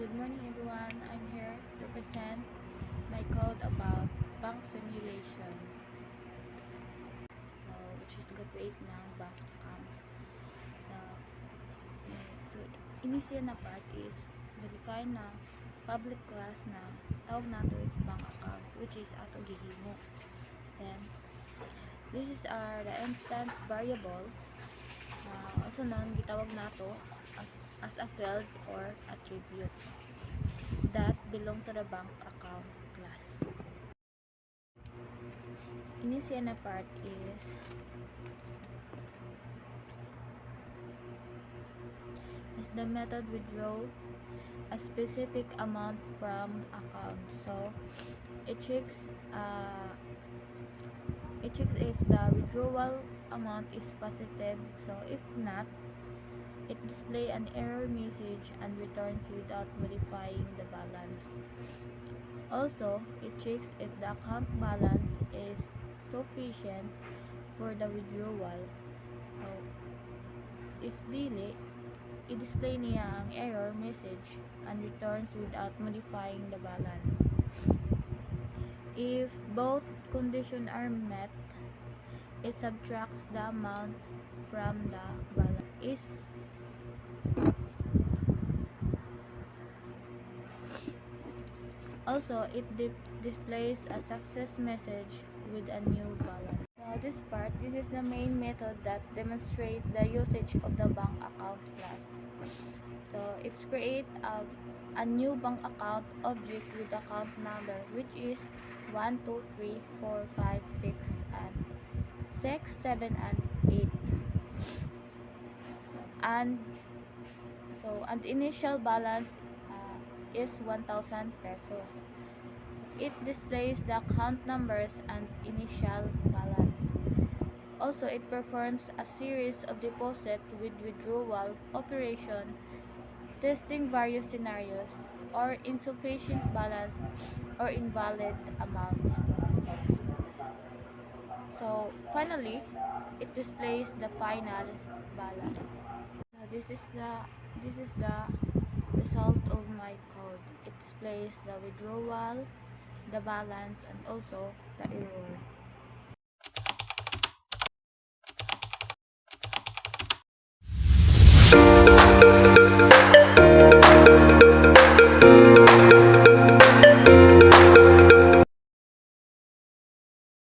Good morning everyone. I'm here to present my code about bank simulation. Which is mag-create ng bank account. So initial na part is define na public class na tawag nato is bank account, which is ato gihimo. Then this is the instance variable. Also known gitawag nato as a field or attributes that belong to the bank account class. Initial na part is the method withdraw a specific amount from account. So it checks if the withdrawal amount is positive. So if not, it displays an error message and returns without modifying the balance. Also, it checks if the account balance is sufficient for the withdrawal. So, if dili, i-display niya ang error message and returns without modifying the balance. If both conditions are met, it subtracts the amount from the balance. Also, it displays a success message with a new balance. So this is the main method that demonstrates the usage of the bank account class. So it's create a new bank account object with account number, which is 1, 2, 3, 4, 5, 6, and 6, 7, and 8. And initial balance is 1,000 pesos. It displays the account numbers and initial balance. Also, it performs a series of deposit with withdrawal operation, testing various scenarios or insufficient balance or invalid amounts. So finally, it displays the final balance. So this is the result of my code. It displays the withdrawal, the balance, and also the error.